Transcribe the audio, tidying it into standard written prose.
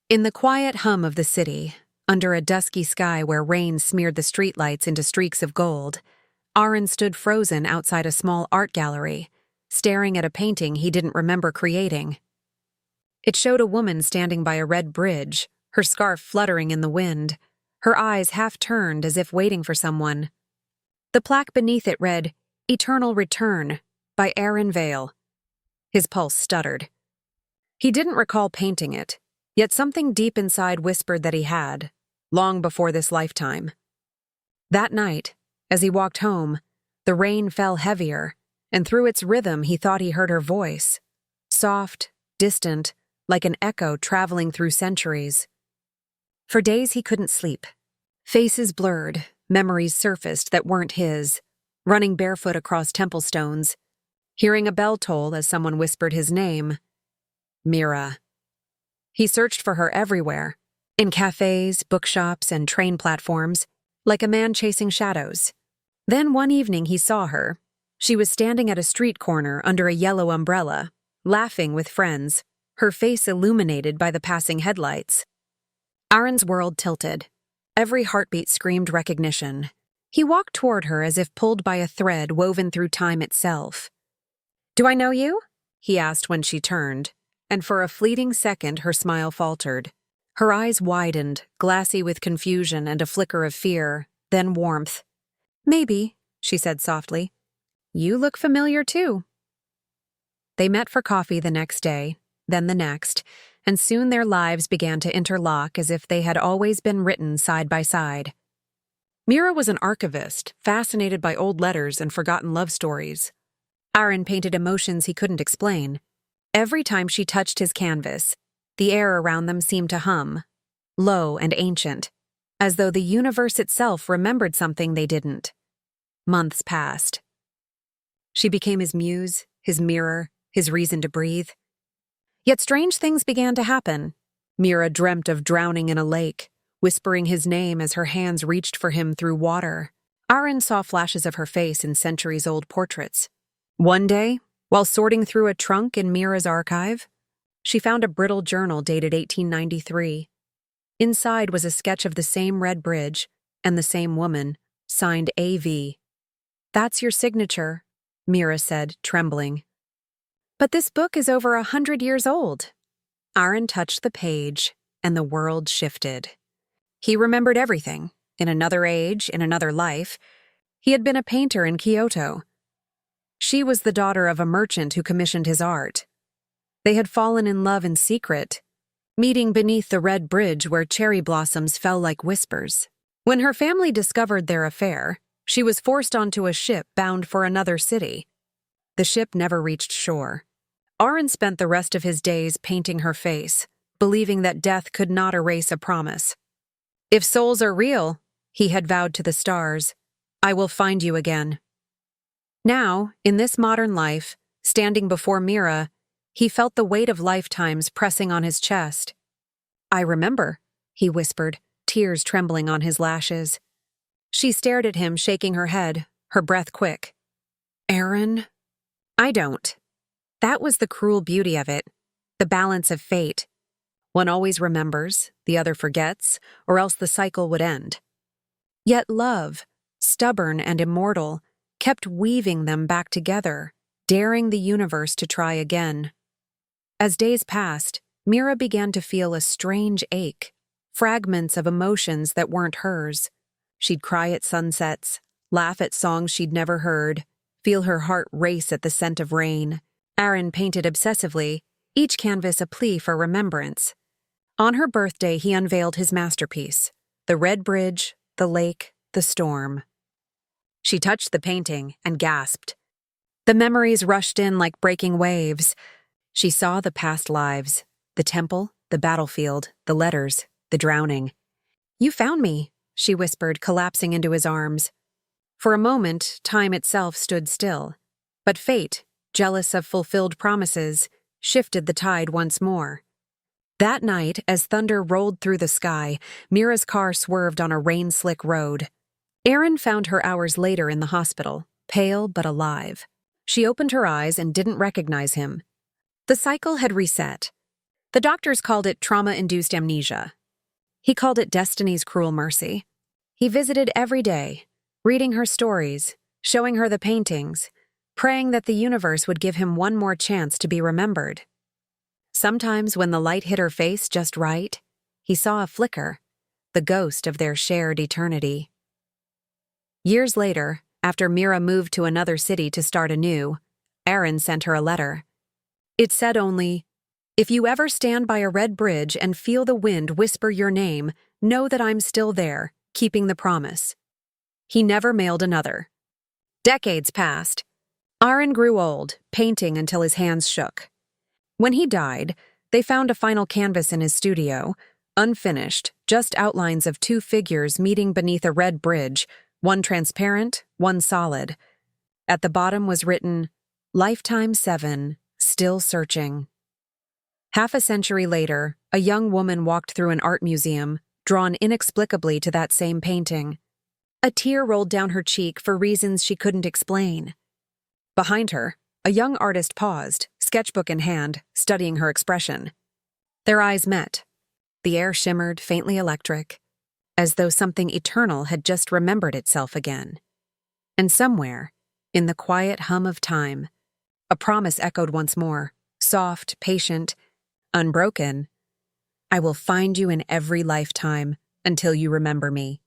In the quiet hum of the city, under a dusky sky where rain smeared the streetlights into streaks of gold, Aaron stood frozen outside a small art gallery, staring at a painting he didn't remember creating. It showed a woman standing by a red bridge, her scarf fluttering in the wind, her eyes half turned as if waiting for someone. The plaque beneath it read, "Eternal Return," by Aaron Vale. His pulse stuttered. He didn't recall painting it, yet something deep inside whispered that he had, long before this lifetime. That night, as he walked home, the rain fell heavier, and through its rhythm he thought he heard her voice, soft, distant, like an echo traveling through centuries. For days he couldn't sleep. Faces blurred, memories surfaced that weren't his, running barefoot across temple stones, hearing a bell toll as someone whispered his name, Mira. He searched for her everywhere, in cafes, bookshops, and train platforms, like a man chasing shadows. Then one evening he saw her. She was standing at a street corner under a yellow umbrella, laughing with friends, her face illuminated by the passing headlights. Aaron's world tilted. Every heartbeat screamed recognition. He walked toward her as if pulled by a thread woven through time itself. "Do I know you?" he asked when she turned, and for a fleeting second her smile faltered. Her eyes widened, glassy with confusion and a flicker of fear, then warmth. "Maybe," she said softly. "You look familiar too." They met for coffee the next day, then the next, and soon their lives began to interlock as if they had always been written side by side. Mira was an archivist, fascinated by old letters and forgotten love stories. Aaron painted emotions he couldn't explain. Every time she touched his canvas, the air around them seemed to hum, low and ancient, as though the universe itself remembered something they didn't. Months passed. She became his muse, his mirror, his reason to breathe. Yet strange things began to happen. Mira dreamt of drowning in a lake, whispering his name as her hands reached for him through water. Aaron saw flashes of her face in centuries-old portraits. One day, while sorting through a trunk in Mira's archive, she found a brittle journal dated 1893. Inside was a sketch of the same red bridge and the same woman, signed A.V. "That's your signature," Mira said, trembling. "But this book is over 100 years old." Aaron touched the page, and the world shifted. He remembered everything. In another age, in another life, he had been a painter in Kyoto. She was the daughter of a merchant who commissioned his art. They had fallen in love in secret, meeting beneath the red bridge where cherry blossoms fell like whispers. When her family discovered their affair, she was forced onto a ship bound for another city. The ship never reached shore. Aaron spent the rest of his days painting her face, believing that death could not erase a promise. "If souls are real," he had vowed to the stars, "I will find you again." Now, in this modern life, standing before Mira, he felt the weight of lifetimes pressing on his chest. "I remember," he whispered, tears trembling on his lashes. She stared at him, shaking her head, her breath quick. "Aaron?" "I don't." That was the cruel beauty of it, the balance of fate. One always remembers, the other forgets, or else the cycle would end. Yet love, stubborn and immortal, kept weaving them back together, daring the universe to try again. As days passed, Mira began to feel a strange ache, fragments of emotions that weren't hers. She'd cry at sunsets, laugh at songs she'd never heard, feel her heart race at the scent of rain. Aaron painted obsessively, each canvas a plea for remembrance. On her birthday, he unveiled his masterpiece, the red bridge, the lake, the storm. She touched the painting and gasped. The memories rushed in like breaking waves. She saw the past lives, the temple, the battlefield, the letters, the drowning. "You found me," she whispered, collapsing into his arms. For a moment, time itself stood still. But fate, jealous of fulfilled promises, shifted the tide once more. That night, as thunder rolled through the sky, Mira's car swerved on a rain-slick road. Aaron found her hours later in the hospital, pale but alive. She opened her eyes and didn't recognize him. The cycle had reset. The doctors called it trauma-induced amnesia. He called it destiny's cruel mercy. He visited every day, reading her stories, showing her the paintings, praying that the universe would give him one more chance to be remembered. Sometimes when the light hit her face just right, he saw a flicker, the ghost of their shared eternity. Years later, after Mira moved to another city to start anew, Aaron sent her a letter. It said only, "If you ever stand by a red bridge and feel the wind whisper your name, know that I'm still there, keeping the promise." He never mailed another. Decades passed. Aaron grew old, painting until his hands shook. When he died, they found a final canvas in his studio, unfinished, just outlines of two figures meeting beneath a red bridge, one transparent, one solid. At the bottom was written, "Lifetime 7, still searching." Half a century later, a young woman walked through an art museum, drawn inexplicably to that same painting. A tear rolled down her cheek for reasons she couldn't explain. Behind her, a young artist paused, sketchbook in hand, studying her expression. Their eyes met. The air shimmered, faintly electric, as though something eternal had just remembered itself again. And somewhere, in the quiet hum of time, a promise echoed once more, soft, patient, unbroken. "I will find you in every lifetime until you remember me."